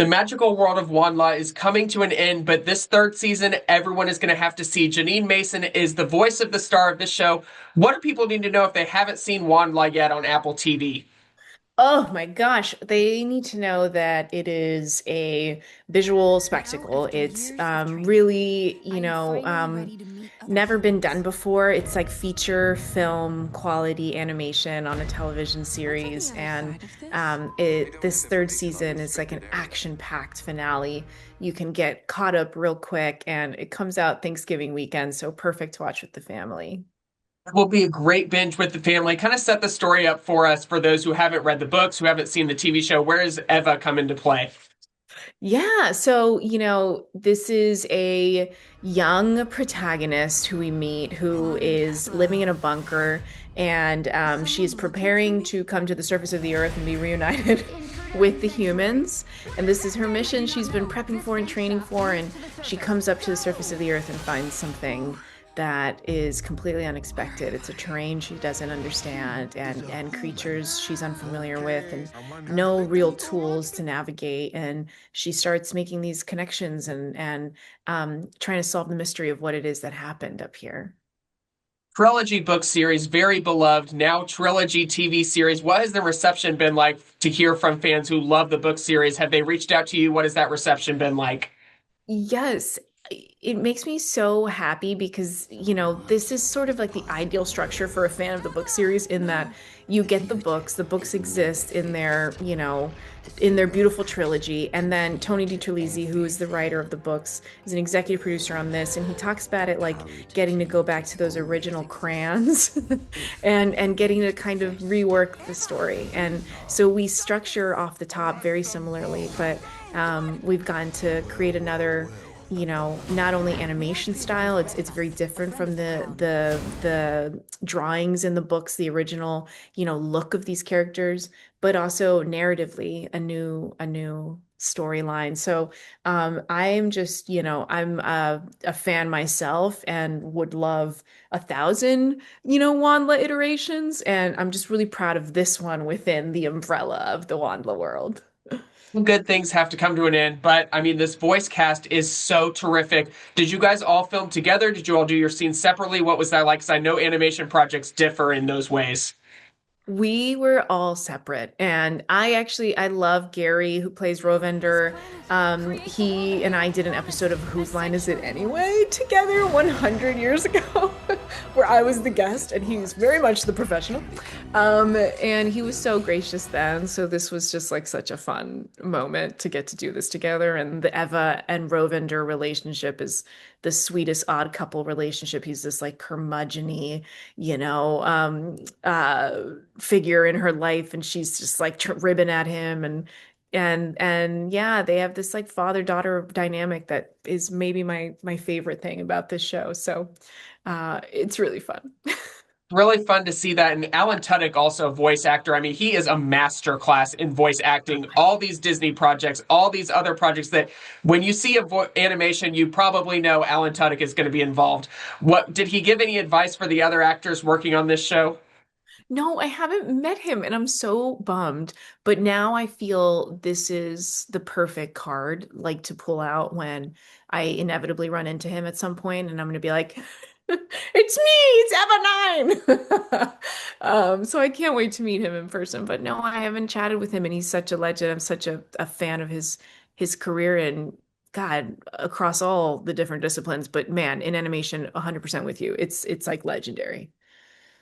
The magical world of WondLa is coming to an end, but this third season, everyone is going to have to see. Jeanine Mason is the voice of the star of this show. What do people need to know if they haven't seen WondLa yet on Apple TV? Oh my gosh, they need to know that it is a visual spectacle. It's really, never been done before. It's like feature film quality animation on a television series, and this third season is like an action-packed finale. You can get caught up real quick, and it comes out Thanksgiving weekend, so perfect to watch with the family. It will be a great binge with the family. Kind of set the story up for us for those who haven't read the books, who haven't seen the TV show. Where does Eva come into play? Yeah, so, this is a young protagonist who we meet who is living in a bunker, and she's preparing to come to the surface of the earth and be reunited with the humans. And this is her mission she's been prepping for and training for, and she comes up to the surface of the earth and finds something that is completely unexpected. It's a terrain she doesn't understand, and creatures she's unfamiliar with, and no real tools to navigate. And she starts making these connections and trying to solve the mystery of what it is that happened up here. Trilogy book series, very beloved. Now trilogy TV series. What has the reception been like to hear from fans who love the book series? Have they reached out to you? What has that reception been like? Yes, it makes me so happy because, this is sort of like the ideal structure for a fan of the book series in that you get the books exist in their beautiful trilogy. And then Tony DiTerlizzi, who is the writer of the books, is an executive producer on this, and he talks about it like getting to go back to those original crayons and getting to kind of rework the story. And so we structure off the top very similarly, but we've gotten to create another, not only animation style, it's very different from the drawings in the books, the original, look of these characters, but also narratively a new storyline. So I'm just, I'm a fan myself and would love 1,000, Wanla iterations, and I'm just really proud of this one within the umbrella of the Wanla world. Good things have to come to an end, but I mean, this voice cast is so terrific. Did you guys all film together? Did you all do your scenes separately? What was that like? Because I know animation projects differ in those ways. We were all separate, and I love Gary who plays Rovender. He and I did an episode of Whose Line Is It Anyway together 100 years ago, where I was the guest and he was very much the professional. And he was so gracious then. So this was just like such a fun moment to get to do this together. And the Eva and Rovender relationship is the sweetest odd couple relationship. He's this like curmudgeon-y, you know, um, uh, figure in her life, and she's just like ribbing at him, and yeah, they have this like father-daughter dynamic that is maybe my favorite thing about this show. So it's really fun. Really fun to see that. And Alan Tudyk, also a voice actor. I mean, he is a master class in voice acting. All these Disney projects, all these other projects that when you see a animation, you probably know Alan Tudyk is going to be involved. What did he give any advice for the other actors working on this show? No, I haven't met him, and I'm so bummed. But now I feel this is the perfect card, like to pull out when I inevitably run into him at some point, and I'm going to be like, "It's me, it's Eva 9." So I can't wait to meet him in person. But no, I haven't chatted with him, and he's such a legend. I'm such a fan of his career and God across all the different disciplines. But man, in animation, 100% with you. It's like legendary.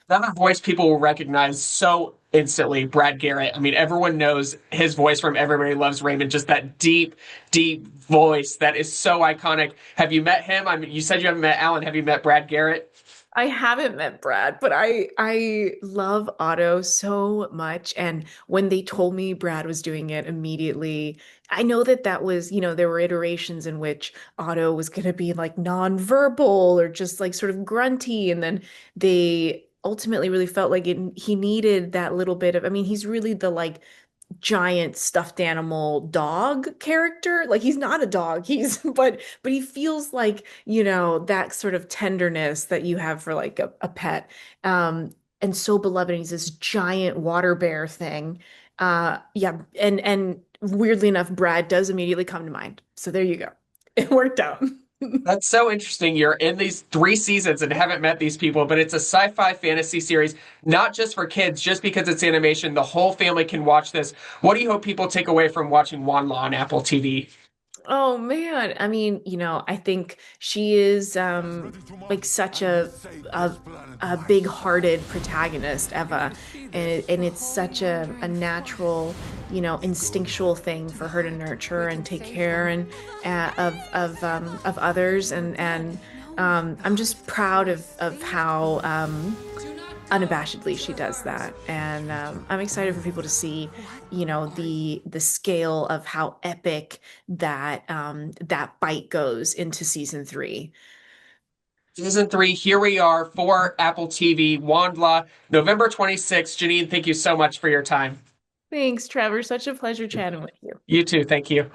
Another voice people will recognize so instantly, Brad Garrett. I mean, everyone knows his voice from Everybody Loves Raymond, just that deep, deep voice that is so iconic. Have you met him? I mean, you said you haven't met Alan. Have you met Brad Garrett? I haven't met Brad, but I love Otto so much. And when they told me Brad was doing it immediately, I know that was, there were iterations in which Otto was going to be like nonverbal or just like sort of grunty, and then they ultimately really felt like he needed that little bit of, I mean, he's really the like giant stuffed animal dog character. Like he's not a dog. He's but he feels like, that sort of tenderness that you have for like a pet. And so beloved. And he's this giant water bear thing. Yeah, and weirdly enough, Brad does immediately come to mind. So there you go. It worked out. That's so interesting. You're in these 3 seasons and haven't met these people, but it's a sci-fi fantasy series, not just for kids, just because it's animation. The whole family can watch this. What do you hope people take away from watching WondLa on Apple TV? Oh man, I mean, I think she is like such a, a big-hearted protagonist, Eva, and it's such a natural, instinctual thing for her to nurture and take care and of others, and I'm just proud of how unabashedly she does that, and I'm excited for people to see the scale of how epic that bite goes into season 3. Season 3, here we are for Apple TV, WondLa, November 26th. Jeanine, thank you so much for your time. Thanks, Trevor. Such a pleasure chatting with you. You too. Thank you.